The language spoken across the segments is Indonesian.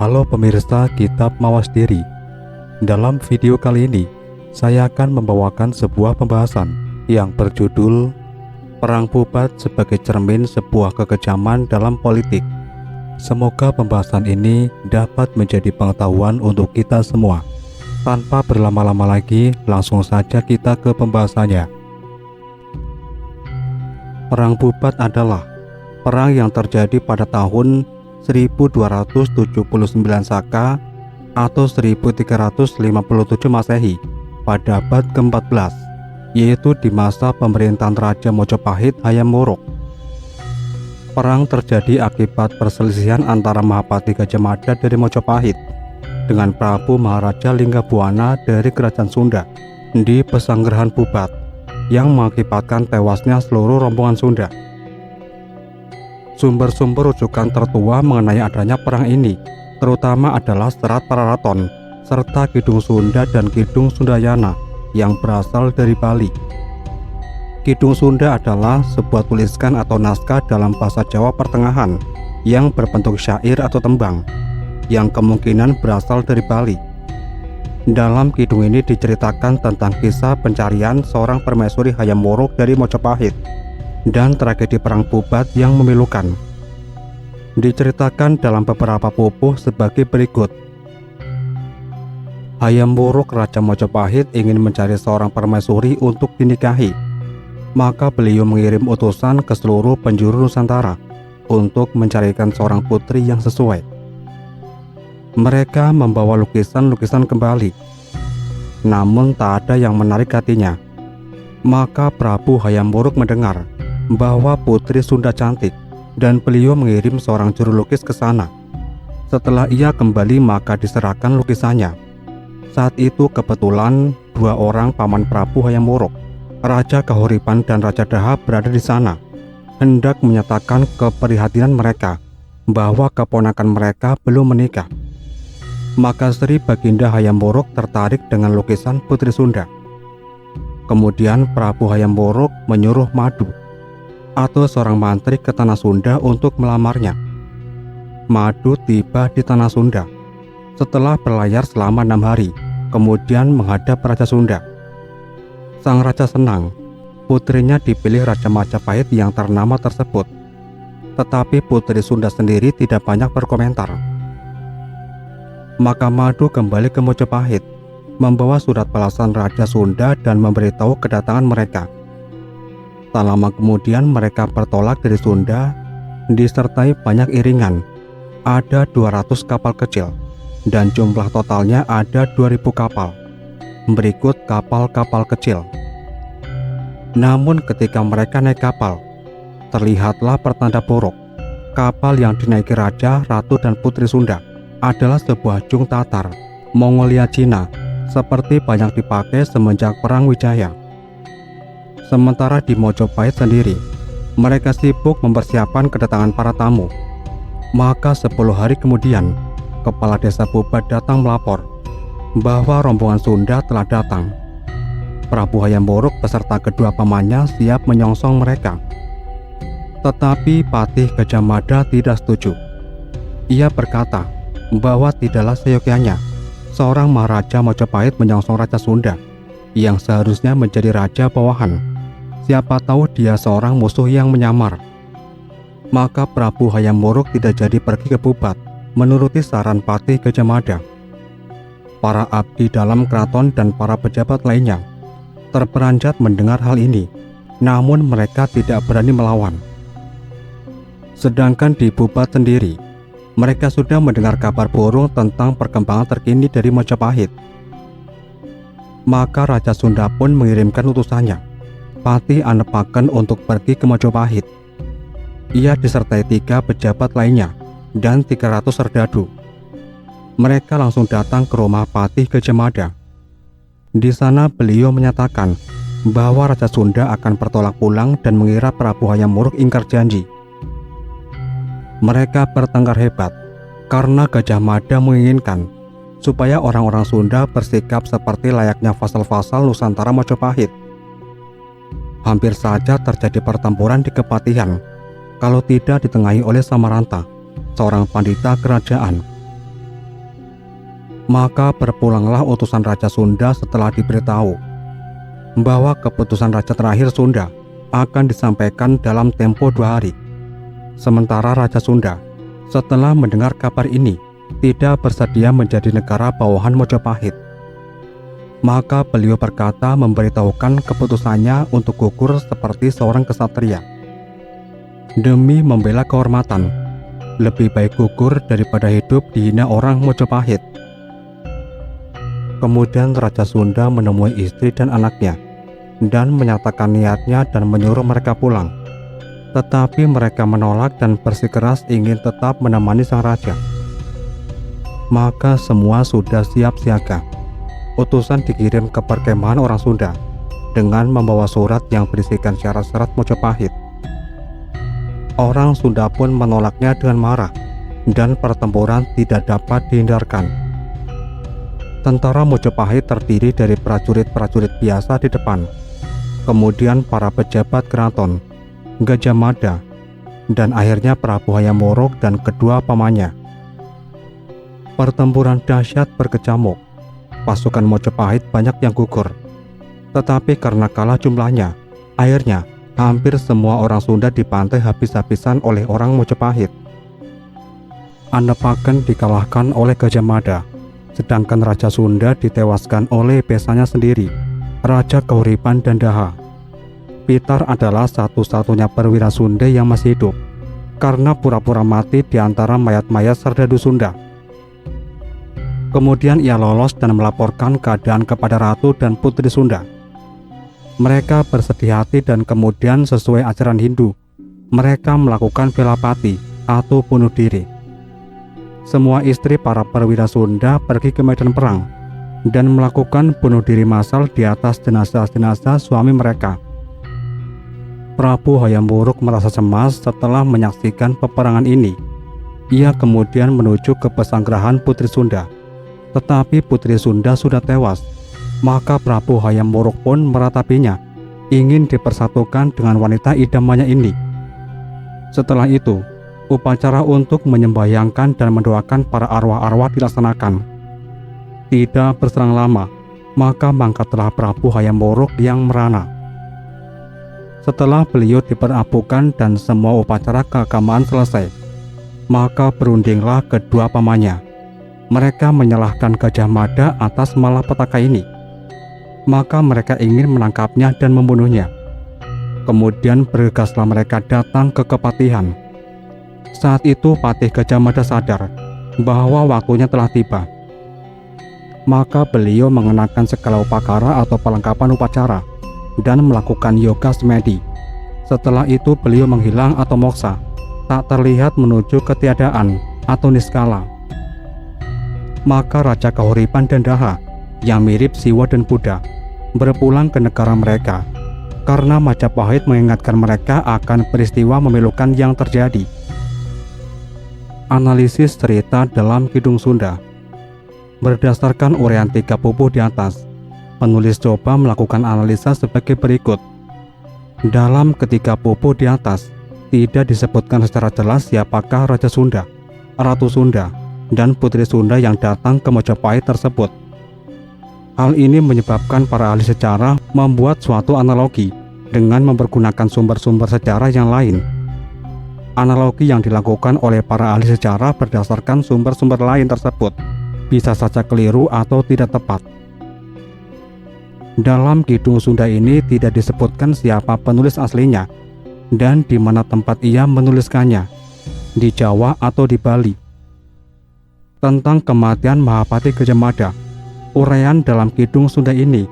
Halo pemirsa Kitab Mawas Diri. Dalam video kali ini, saya akan membawakan sebuah pembahasan yang berjudul Perang Pubat sebagai cermin sebuah kekejaman dalam politik. Semoga pembahasan ini dapat menjadi pengetahuan untuk kita semua. Tanpa berlama-lama lagi, langsung saja kita ke pembahasannya. Perang Pubat adalah perang yang terjadi pada tahun 1279 Saka atau 1357 Masehi pada abad ke-14, yaitu di masa pemerintahan Raja Mojopahit Hayam Wuruk. Perang terjadi akibat perselisihan antara Mahapati Gajah Mada dari Mojopahit dengan Prabu Maharaja Linggabuana dari Kerajaan Sunda di Pesanggerahan Pubat yang mengakibatkan tewasnya seluruh rombongan Sunda. Sumber-sumber rujukan tertua mengenai adanya perang ini terutama adalah Serat Pararaton serta Kidung Sunda dan Kidung Sundayana yang berasal dari Bali. Kidung Sunda adalah sebuah tuliskan atau naskah dalam bahasa Jawa Pertengahan yang berbentuk syair atau tembang yang kemungkinan berasal dari Bali. Dalam kidung ini diceritakan tentang kisah pencarian seorang permaisuri Hayam Wuruk dari Mojopahit dan tragedi perang Pubat yang memilukan. Diceritakan dalam beberapa pupuh sebagai berikut. Hayam Wuruk Raja Mojopahit ingin mencari seorang permaisuri untuk dinikahi. Maka beliau mengirim utusan ke seluruh penjuru Nusantara untuk mencarikan seorang putri yang sesuai. Mereka membawa lukisan-lukisan kembali, namun tak ada yang menarik hatinya. Maka Prabu Hayam Wuruk mendengar bahwa putri Sunda cantik dan beliau mengirim seorang juru lukis ke sana. Setelah ia kembali maka diserahkan lukisannya. Saat itu kebetulan dua orang paman Prabu Hayam Wuruk, Raja Kahuripan dan Raja Dahab berada di sana, hendak menyatakan keprihatinan mereka bahwa keponakan mereka belum menikah. Maka Sri Baginda Hayam Wuruk tertarik dengan lukisan putri Sunda. Kemudian Prabu Hayam Wuruk menyuruh Madu atau seorang mantri ke tanah Sunda untuk melamarnya. Madu tiba di tanah Sunda setelah berlayar selama 6 hari, kemudian menghadap Raja Sunda. Sang raja senang, putrinya dipilih Raja Majapahit yang ternama tersebut. Tetapi putri Sunda sendiri tidak banyak berkomentar. Maka Madu kembali ke Mojopahit, membawa surat balasan Raja Sunda dan memberitahu kedatangan mereka. Tak lama kemudian mereka bertolak dari Sunda disertai banyak iringan. Ada 200 kapal kecil dan jumlah totalnya ada 2000 kapal. Berikut kapal-kapal kecil. Namun ketika mereka naik kapal, terlihatlah pertanda buruk. Kapal yang dinaiki Raja, Ratu dan Putri Sunda adalah sebuah jung Tatar, Mongolia Cina, seperti banyak dipakai semenjak Perang Wijaya. Sementara di Mojopahit sendiri, mereka sibuk mempersiapkan kedatangan para tamu. Maka 10 hari kemudian, Kepala Desa Pubat datang melapor bahwa rombongan Sunda telah datang. Prabu Hayam Wuruk beserta kedua pamannya siap menyongsong mereka. Tetapi Patih Gajah Mada tidak setuju. Ia berkata bahwa tidaklah seyogyanya seorang Maharaja Mojopahit menyongsong Raja Sunda yang seharusnya menjadi raja bawahan. Siapa tahu dia seorang musuh yang menyamar. Maka Prabu Hayam Wuruk tidak jadi pergi ke Pubat menuruti saran Patih Gajah Mada. Para abdi dalam keraton dan para pejabat lainnya terperanjat mendengar hal ini, namun mereka tidak berani melawan. Sedangkan di Pubat sendiri, mereka sudah mendengar kabar burung tentang perkembangan terkini dari Majapahit. Maka Raja Sunda pun mengirimkan utusannya, Patih Anepaken, untuk pergi ke Majapahit. Ia disertai 3 pejabat lainnya dan 300 serdadu. Mereka langsung datang ke rumah Patih Gajah Mada. Di sana beliau menyatakan bahwa Raja Sunda akan bertolak pulang dan mengira Prabu Hayam Wuruk ingkar janji. Mereka bertengkar hebat karena Gajah Mada menginginkan supaya orang-orang Sunda bersikap seperti layaknya vassal-vassal Nusantara Majapahit. Hampir saja terjadi pertempuran di Kepatihan, kalau tidak ditengahi oleh Samaranta, seorang pandita kerajaan. Maka berpulanglah utusan Raja Sunda setelah diberitahu bahwa keputusan Raja terakhir Sunda akan disampaikan dalam tempo 2 hari. Sementara Raja Sunda setelah mendengar kabar ini tidak bersedia menjadi negara bawahan Mojopahit. Maka beliau berkata memberitahukan keputusannya untuk gugur seperti seorang kesatria. Demi membela kehormatan, lebih baik gugur daripada hidup dihina orang Mojopahit. Kemudian Raja Sunda menemui istri dan anaknya dan menyatakan niatnya dan menyuruh mereka pulang. Tetapi mereka menolak dan bersikeras ingin tetap menemani sang raja. Maka semua sudah siap siaga. Utusan dikirim ke perkemahan orang Sunda dengan membawa surat yang berisikan syarat-syarat Mojopahit. Orang Sunda pun menolaknya dengan marah dan pertempuran tidak dapat dihindarkan. Tentara Mojopahit terdiri dari prajurit-prajurit biasa di depan, kemudian para pejabat keraton, Gajah Mada, dan akhirnya Prabu Hayam Wuruk dan kedua pamannya. Pertempuran dahsyat berkecamuk. Pasukan Mojopahit banyak yang gugur, tetapi karena kalah jumlahnya, akhirnya hampir semua orang Sunda dibantai habis-habisan oleh orang Mojopahit. Andepaken dikalahkan oleh Gajah Mada, sedangkan Raja Sunda ditewaskan oleh besannya sendiri, Raja Kahuripan dan Daha. Pitar adalah satu-satunya perwira Sunda yang masih hidup, karena pura-pura mati di antara mayat-mayat serdadu Sunda. Kemudian ia lolos dan melaporkan keadaan kepada Ratu dan Putri Sunda. Mereka bersedih hati dan kemudian sesuai ajaran Hindu, mereka melakukan velapati atau bunuh diri. Semua istri para perwira Sunda pergi ke medan perang dan melakukan bunuh diri massal di atas jenazah-jenazah suami mereka. Prabu Hayam Wuruk merasa cemas setelah menyaksikan peperangan ini. Ia kemudian menuju ke pesanggerahan Putri Sunda. Tetapi Putri Sunda sudah tewas. Maka Prabu Hayam Wuruk pun meratapinya, ingin dipersatukan dengan wanita idamannya ini. Setelah itu, upacara untuk menyembahyangkan dan mendoakan para arwah-arwah dilaksanakan. Tidak berselang lama, maka mangkatlah Prabu Hayam Wuruk yang merana. Setelah beliau diperapukan dan semua upacara keagamaan selesai, maka berundinglah kedua pamannya. Mereka menyalahkan Gajah Mada atas malapetaka ini. Maka mereka ingin menangkapnya dan membunuhnya. Kemudian bergegaslah mereka datang ke kepatihan. Saat itu Patih Gajah Mada sadar bahwa waktunya telah tiba. Maka beliau mengenakan segala upakara atau perlengkapan upacara dan melakukan yoga semedi. Setelah itu beliau menghilang atau moksa, tak terlihat menuju ketiadaan atau niskala. Maka Raja Kahuripan dan Daha yang mirip Siwa dan Buddha berpulang ke negara mereka karena Majapahit mengingatkan mereka akan peristiwa memilukan yang terjadi. Analisis cerita dalam Kidung Sunda. Berdasarkan uraian 3 pupuh di atas, penulis coba melakukan analisa sebagai berikut. Dalam ketiga pupuh di atas, tidak disebutkan secara jelas siapakah Raja Sunda, Ratu Sunda, dan Putri Sunda yang datang ke Mojopahit tersebut. Hal ini menyebabkan para ahli sejarah membuat suatu analogi dengan mempergunakan sumber-sumber sejarah yang lain. Analogi yang dilakukan oleh para ahli sejarah berdasarkan sumber-sumber lain tersebut bisa saja keliru atau tidak tepat. Dalam Kidung Sunda ini tidak disebutkan siapa penulis aslinya dan di mana tempat ia menuliskannya, di Jawa atau di Bali. Tentang kematian Mahapati Gajah Mada, uraian dalam Kidung Sunda ini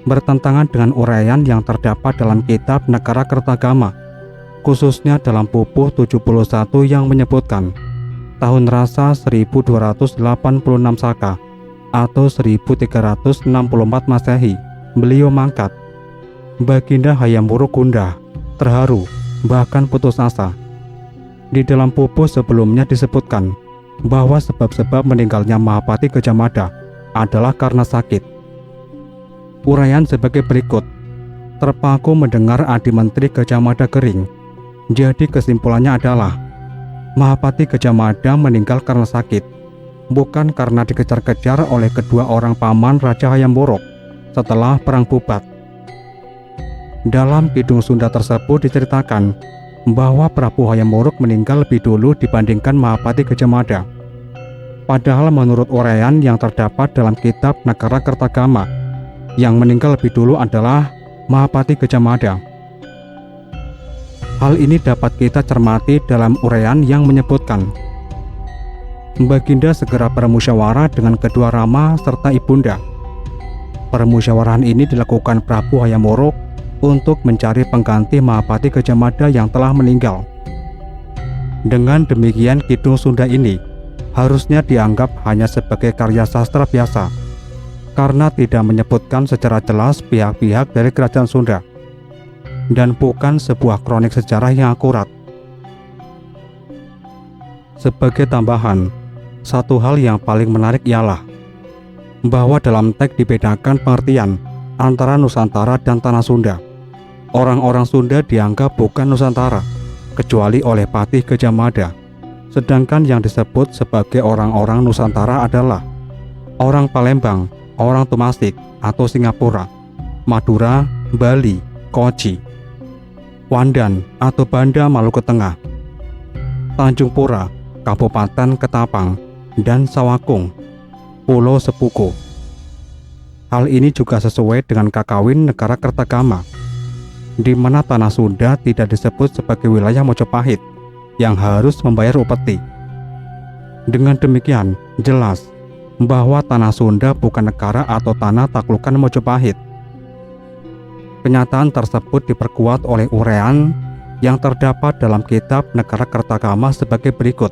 bertentangan dengan uraian yang terdapat dalam kitab Negara Kertagama, khususnya dalam pupuh 71 yang menyebutkan tahun rasa 1286 Saka atau 1364 Masehi beliau mangkat. Baginda Hayam Wuruk gundah, terharu, bahkan putus asa. Di dalam pupuh sebelumnya disebutkan bahwa sebab-sebab meninggalnya Mahapati Gajah Mada adalah karena sakit. Uraian sebagai berikut. Terpaku mendengar Adi Menteri Gajah Mada kering. Jadi kesimpulannya adalah Mahapati Gajah Mada meninggal karena sakit. bukan karena dikejar-kejar oleh kedua orang paman Raja Hayam Wuruk setelah Perang Bubat. Dalam Kidung Sunda tersebut diceritakan bahwa Prabu Hayam Wuruk meninggal lebih dulu dibandingkan Mahapati Gajah Mada. Padahal menurut uraian yang terdapat dalam kitab Nagara Kertagama, yang meninggal lebih dulu adalah Mahapati Gajah Mada. Hal ini dapat kita cermati dalam uraian yang menyebutkan Baginda segera bermusyawarah dengan kedua rama serta ibunda. Permusyawarahan ini dilakukan Prabu Hayam Wuruk untuk mencari pengganti Mahapati Gajah Mada yang telah meninggal. Dengan demikian, Kidung Sunda ini harusnya dianggap hanya sebagai karya sastra biasa, karena tidak menyebutkan secara jelas pihak-pihak dari Kerajaan Sunda, dan bukan sebuah kronik sejarah yang akurat. Sebagai tambahan, satu hal yang paling menarik ialah bahwa dalam teks dibedakan pengertian antara Nusantara dan Tanah Sunda. Orang-orang Sunda dianggap bukan Nusantara, kecuali oleh Patih Gajah Mada. Sedangkan yang disebut sebagai orang-orang Nusantara adalah orang Palembang, orang Tumasik atau Singapura, Madura, Bali, Kochi, Wandan atau Banda Maluku Tengah, Tanjung Pura, Kabupaten Ketapang, dan Sawakung, Pulau Sepuku. Hal ini juga sesuai dengan Kakawin Negara Kertagama, di mana Tanah Sunda tidak disebut sebagai wilayah Mojopahit yang harus membayar upeti. Dengan demikian, jelas bahwa Tanah Sunda bukan negara atau tanah taklukan Mojopahit. Kenyataan tersebut diperkuat oleh uraian yang terdapat dalam kitab Nagara Kertagama sebagai berikut.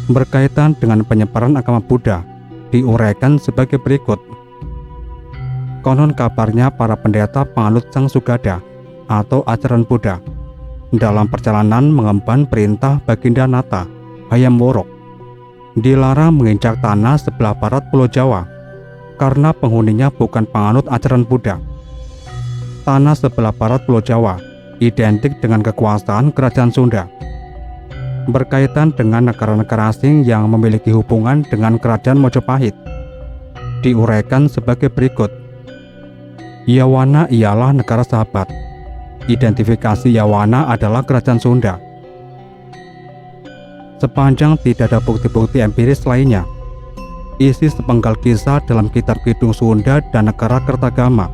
Berkaitan dengan penyebaran agama Buddha, diuraikan sebagai berikut. Konon kabarnya para pendeta penganut Sang Sugada atau ajaran Buddha dalam perjalanan mengemban perintah Baginda Nata Hayam Wuruk dilarang menginjak tanah sebelah barat Pulau Jawa karena penghuninya bukan penganut ajaran Buddha. Tanah sebelah barat Pulau Jawa identik dengan kekuasaan Kerajaan Sunda. Berkaitan dengan negara-negara asing yang memiliki hubungan dengan Kerajaan Mojopahit, diuraikan sebagai berikut. Yawana ialah negara sahabat. Identifikasi Yawana adalah Kerajaan Sunda. Sepanjang tidak ada bukti-bukti empiris lainnya, isi sepenggal kisah dalam kitab Kidung Sunda dan Nagara Kertagama.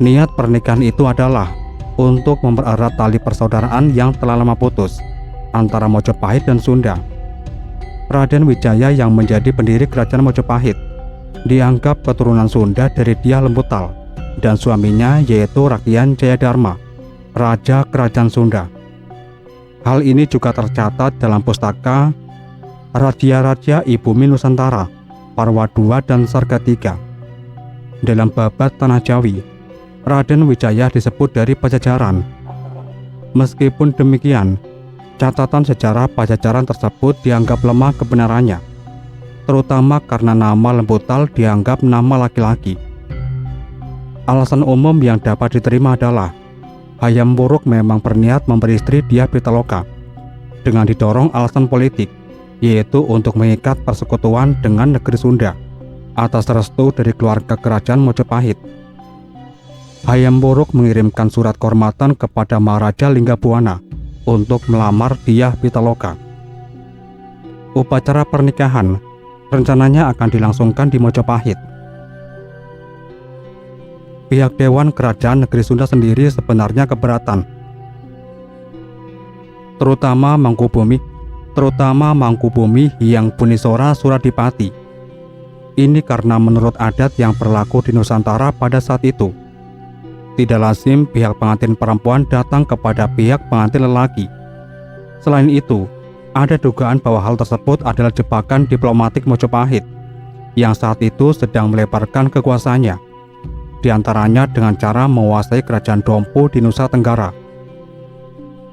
Niat pernikahan itu adalah untuk mempererat tali persaudaraan yang telah lama putus antara Mojopahit dan Sunda. Raden Wijaya yang menjadi pendiri Kerajaan Mojopahit dianggap keturunan Sunda dari Dyah Lembutal dan suaminya yaitu Rakyan Jayadharma, Raja Kerajaan Sunda. Hal ini juga tercatat dalam pustaka Raja-Raja Ibumi Nusantara, Parwa II dan Sarga III. Dalam babat Tanah Jawi, Raden Wijaya disebut dari Pajajaran. Meskipun demikian, catatan sejarah Pajajaran tersebut dianggap lemah kebenarannya, terutama karena nama Lembutal dianggap nama laki-laki. Alasan umum yang dapat diterima adalah Hayam Wuruk memang berniat memberi istri Dyah Pitaloka dengan didorong alasan politik, yaitu untuk mengikat persekutuan dengan negeri Sunda atas restu dari keluarga kerajaan Mojopahit. Hayam Wuruk mengirimkan surat kehormatan kepada Maharaja Linggabuana untuk melamar Dyah Pitaloka. Upacara pernikahan rencananya akan dilangsungkan di Mojopahit. Pihak Dewan Kerajaan Negeri Sunda sendiri sebenarnya keberatan, terutama Mangkubumi Hyang Bunisora Suradipati. Ini karena menurut adat yang berlaku di Nusantara pada saat itu, tidak lazim pihak pengantin perempuan datang kepada pihak pengantin lelaki. Selain itu, ada dugaan bahwa hal tersebut adalah jebakan diplomatik Mojopahit yang saat itu sedang melebarkan kekuasaannya, di antaranya dengan cara menguasai kerajaan Dompu di Nusa Tenggara.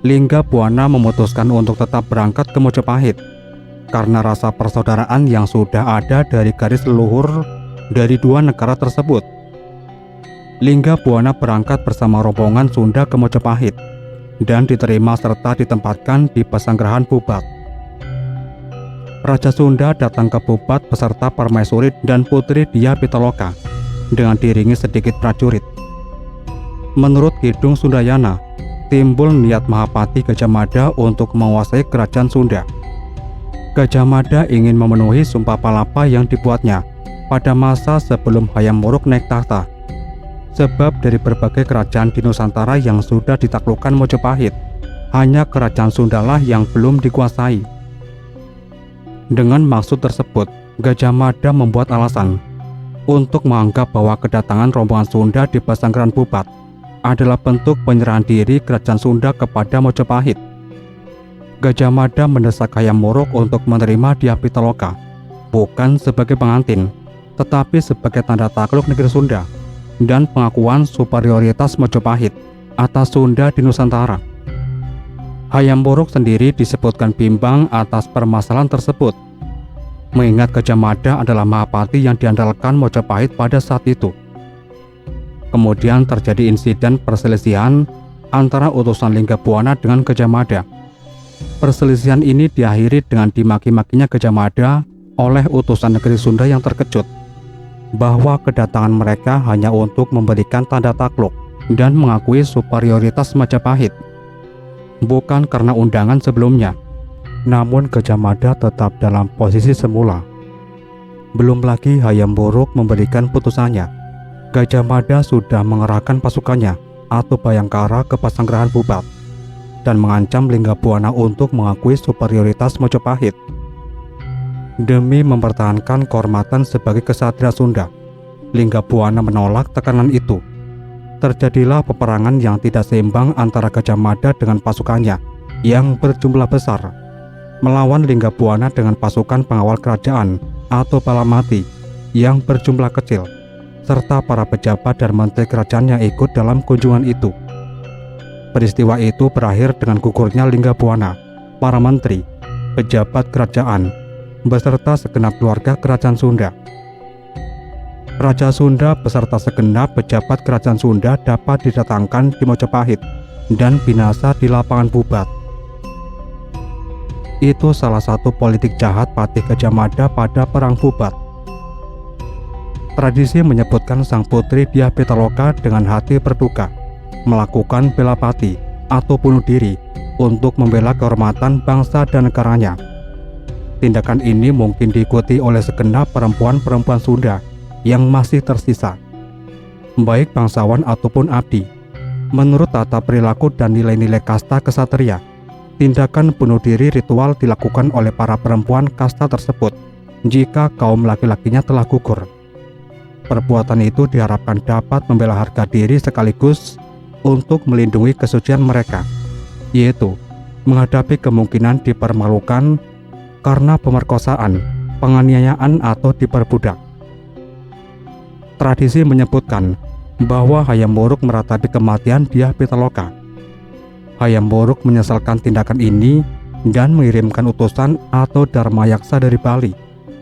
Linggabuana memutuskan untuk tetap berangkat ke Mojopahit karena rasa persaudaraan yang sudah ada dari garis leluhur dari dua negara tersebut. Linggabuana berangkat bersama rombongan Sunda ke Mojopahit dan diterima serta ditempatkan di Pesanggerahan Bubak. Raja Sunda datang ke Bubat beserta permaisuri dan putri Dyah Pitaloka dengan diiringi sedikit prajurit. Menurut Kidung Sundayana, timbul niat Mahapati Gajah Mada untuk menguasai kerajaan Sunda. Gajah Mada ingin memenuhi sumpah palapa yang dibuatnya pada masa sebelum Hayam Wuruk naik tahta. Sebab dari berbagai kerajaan di Nusantara yang sudah ditaklukkan Mojopahit, hanya kerajaan Sundalah yang belum dikuasai. Dengan maksud tersebut, Gajah Mada membuat alasan untuk menganggap bahwa kedatangan rombongan Sunda di Pasanggeran Bubat adalah bentuk penyerahan diri kerajaan Sunda kepada Mojopahit. Gajah Mada mendesak Hayam Wuruk untuk menerima Dyah Pitaloka, bukan sebagai pengantin, tetapi sebagai tanda takluk negeri Sunda dan pengakuan superioritas Mojopahit atas Sunda di Nusantara. Hayam Wuruk sendiri disebutkan bimbang atas permasalahan tersebut, mengingat Gajah Mada adalah Mahapati yang diandalkan Mojopahit pada saat itu. Kemudian terjadi insiden perselisihan antara utusan Linggabuana dengan Gajah Mada. Perselisihan ini diakhiri dengan dimaki-makinya Gajah Mada oleh utusan negeri Sunda yang terkejut bahwa kedatangan mereka hanya untuk memberikan tanda takluk dan mengakui superioritas Majapahit, bukan karena undangan sebelumnya. Namun Gajah Mada tetap dalam posisi semula. Belum lagi Hayam Wuruk memberikan putusannya, Gajah Mada sudah mengerahkan pasukannya atau Bayangkara ke Pasanggerahan Bubat dan mengancam Linggabuana untuk mengakui superioritas Mojopahit. Demi mempertahankan kehormatan sebagai kesatria Sunda, Linggabuana menolak tekanan itu. Terjadilah peperangan yang tidak seimbang antara Gajah Mada dengan pasukannya yang berjumlah besar melawan Linggabuana dengan pasukan pengawal kerajaan atau Balamati yang berjumlah kecil, serta para pejabat dan menteri kerajaan yang ikut dalam kunjungan itu. Peristiwa itu berakhir dengan gugurnya Linggabuana, para menteri, pejabat kerajaan, beserta segenap keluarga kerajaan Sunda. Raja Sunda beserta segenap pejabat kerajaan Sunda dapat didatangkan di Mojopahit dan binasa di lapangan Bubat. Itu salah satu politik jahat Patih Gajah Mada pada Perang Bubat. Tradisi menyebutkan sang putri Dyah Pitaloka dengan hati berduka melakukan bela pati atau bunuh diri untuk membela kehormatan bangsa dan negaranya. Tindakan ini mungkin diikuti oleh segenap perempuan-perempuan Sunda yang masih tersisa, baik bangsawan ataupun abdi. Menurut tata perilaku dan nilai-nilai kasta kesatria, tindakan bunuh diri ritual dilakukan oleh para perempuan kasta tersebut jika kaum laki-lakinya telah gugur. Perbuatan itu diharapkan dapat membela harga diri sekaligus untuk melindungi kesucian mereka, yaitu menghadapi kemungkinan dipermalukan karena pemerkosaan, penganiayaan atau diperbudak. Tradisi menyebutkan bahwa Hayam Wuruk meratapi kematian Dyah Pitaloka. Hayam Wuruk menyesalkan tindakan ini dan mengirimkan utusan atau Dharmayaksa dari Bali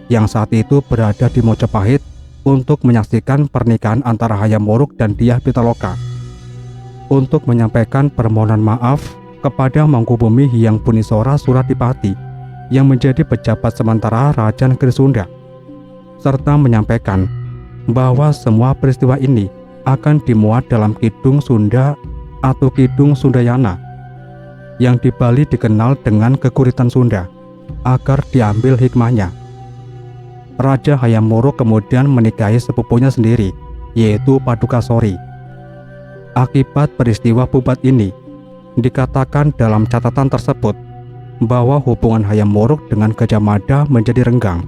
yang saat itu berada di Mojopahit untuk menyaksikan pernikahan antara Hayam Wuruk dan Dyah Pitaloka, untuk menyampaikan permohonan maaf kepada Mangkubumi Hyang Bunisora Suradipati yang menjadi pejabat sementara Raja Negeri Sunda, serta menyampaikan bahwa semua peristiwa ini akan dimuat dalam Kidung Sunda atau Kidung Sundayana yang di Bali dikenal dengan Kekuritan Sunda, agar diambil hikmahnya. Raja Hayam Wuruk kemudian menikahi sepupunya sendiri, yaitu Padukasori. Akibat peristiwa Bubat ini, dikatakan dalam catatan tersebut bahwa hubungan Hayam Wuruk dengan Gajah Mada menjadi renggang.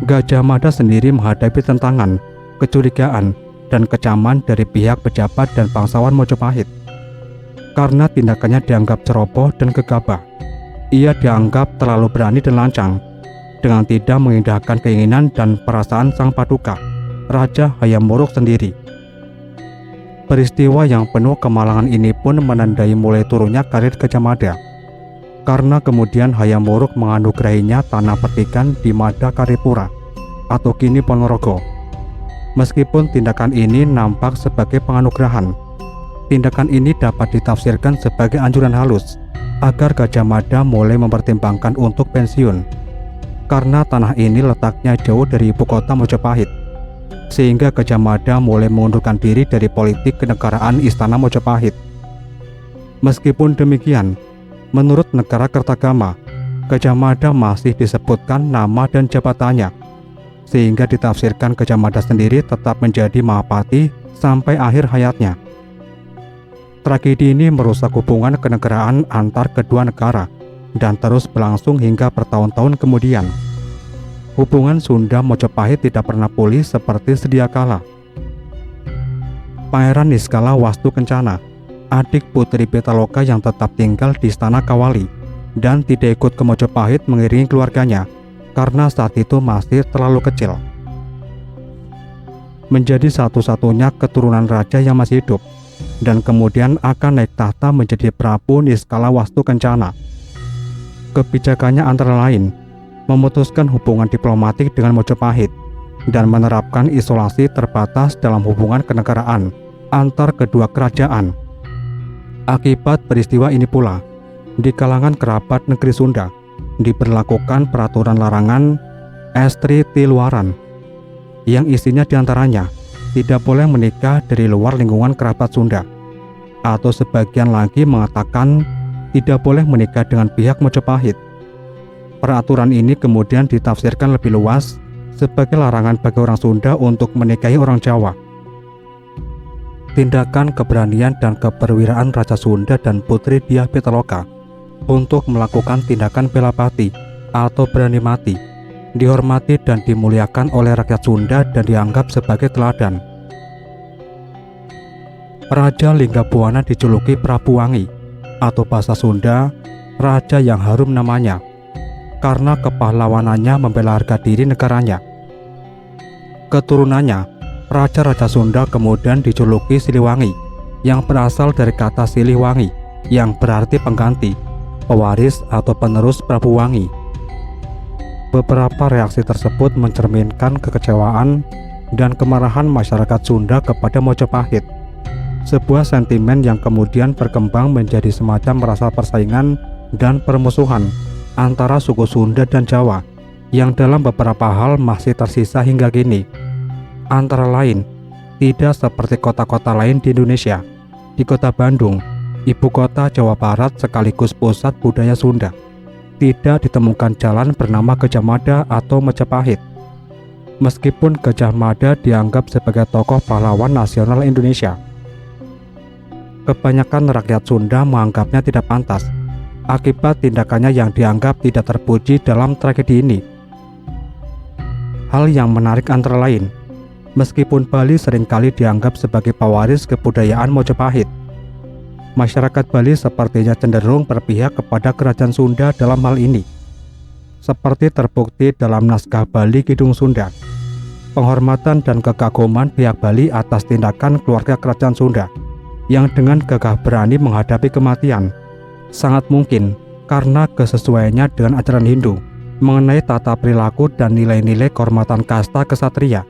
Gajah Mada sendiri menghadapi tentangan, kecurigaan, dan kecaman dari pihak pejabat dan bangsawan Mojopahit. Karena tindakannya dianggap ceroboh dan gegabah, ia dianggap terlalu berani dan lancang, dengan tidak mengindahkan keinginan dan perasaan sang paduka, Raja Hayam Wuruk sendiri. Peristiwa yang penuh kemalangan ini pun menandai mulai turunnya karir Gajah Mada, karena kemudian Hayam Wuruk menganugerahinya tanah perdikan di Madakaripura atau kini Ponorogo. Meskipun tindakan ini nampak sebagai penganugerahan, tindakan ini dapat ditafsirkan sebagai anjuran halus agar Gajah Mada mulai mempertimbangkan untuk pensiun, karena tanah ini letaknya jauh dari ibu kota Mojopahit, sehingga Gajah Mada mulai mengundurkan diri dari politik kenegaraan Istana Mojopahit. Meskipun demikian, menurut negara Kertagama, Gajah Mada masih disebutkan nama dan jabatannya, sehingga ditafsirkan Gajah Mada sendiri tetap menjadi Mahapati sampai akhir hayatnya. Tragedi ini merusak hubungan kenegaraan antar kedua negara dan terus berlangsung hingga bertahun-tahun kemudian. Hubungan Sunda Mojopahit tidak pernah pulih seperti sedia kala. Pangeran Niskala Wastu Kencana, adik Putri Pitaloka yang tetap tinggal di Istana Kawali dan tidak ikut ke Mojopahit mengiringi keluarganya karena saat itu masih terlalu kecil. Menjadi satu-satunya keturunan raja yang masih hidup dan kemudian akan naik tahta menjadi Prabu Niskala Wastu Kencana. Kebijakannya antara lain memutuskan hubungan diplomatik dengan Mojopahit dan menerapkan isolasi terbatas dalam hubungan kenegaraan antar kedua kerajaan. Akibat peristiwa ini pula, di kalangan kerabat negeri Sunda diberlakukan peraturan larangan estri tiluaran yang isinya diantaranya tidak boleh menikah dari luar lingkungan kerabat Sunda, atau sebagian lagi mengatakan tidak boleh menikah dengan pihak Mojopahit. Peraturan ini kemudian ditafsirkan lebih luas sebagai larangan bagi orang Sunda untuk menikahi orang Jawa. Tindakan keberanian dan keperwiraan Raja Sunda dan Putri Dyah Pitaloka untuk melakukan tindakan bela pati atau berani mati dihormati dan dimuliakan oleh rakyat Sunda dan dianggap sebagai teladan. Raja Linggabuana dijuluki Prabu Wangi atau bahasa Sunda raja yang harum namanya karena kepahlawanannya membela harga diri negaranya. Keturunannya, raja-raja Sunda kemudian dijuluki Siliwangi yang berasal dari kata Siliwangi yang berarti pengganti, pewaris atau penerus Prabu Wangi. Beberapa reaksi tersebut mencerminkan kekecewaan dan kemarahan masyarakat Sunda kepada Mojopahit, sebuah sentimen yang kemudian berkembang menjadi semacam rasa persaingan dan permusuhan antara suku Sunda dan Jawa yang dalam beberapa hal masih tersisa hingga kini. Antara lain, tidak seperti kota-kota lain di Indonesia, di kota Bandung, ibu kota Jawa Barat sekaligus pusat budaya Sunda, tidak ditemukan jalan bernama Gajah Mada atau Majapahit. Meskipun Gajah Mada dianggap sebagai tokoh pahlawan nasional Indonesia, kebanyakan rakyat Sunda menganggapnya tidak pantas akibat tindakannya yang dianggap tidak terpuji dalam tragedi ini. Hal yang menarik antara lain, meskipun Bali seringkali dianggap sebagai pewaris kebudayaan Mojopahit, masyarakat Bali sepertinya cenderung berpihak kepada kerajaan Sunda dalam hal ini, seperti terbukti dalam naskah Bali Kidung Sunda. Penghormatan dan kekaguman pihak Bali atas tindakan keluarga kerajaan Sunda yang dengan gagah berani menghadapi kematian sangat mungkin karena kesesuaiannya dengan ajaran Hindu mengenai tata perilaku dan nilai-nilai kehormatan kasta kesatria,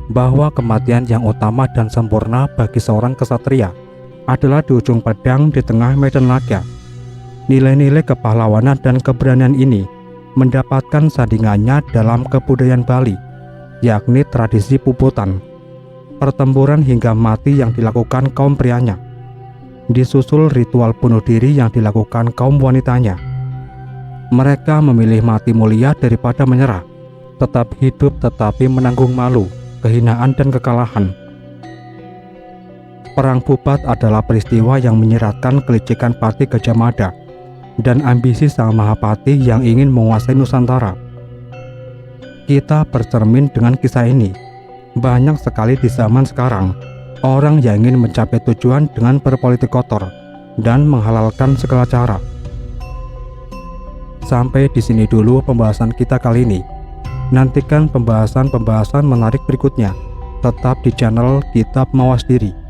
bahwa kematian yang utama dan sempurna bagi seorang kesatria adalah di ujung pedang di tengah medan laga. Nilai-nilai kepahlawanan dan keberanian ini mendapatkan sandingannya dalam kebudayaan Bali, yakni tradisi puputan, pertempuran hingga mati yang dilakukan kaum prianya, disusul ritual bunuh diri yang dilakukan kaum wanitanya. Mereka memilih mati mulia daripada menyerah, tetap hidup tetapi menanggung malu, kehinaan dan kekalahan. Perang Pupat adalah peristiwa yang menyiratkan kelicikan parti Gajah Mada dan ambisi sang Mahapati yang ingin menguasai Nusantara. Kita bercermin dengan kisah ini. Banyak sekali di zaman sekarang orang yang ingin mencapai tujuan dengan berpolitik kotor dan menghalalkan segala cara. Sampai di sini dulu pembahasan kita kali ini. Nantikan pembahasan-pembahasan menarik berikutnya. Tetap di channel Kitab Mawas Diri.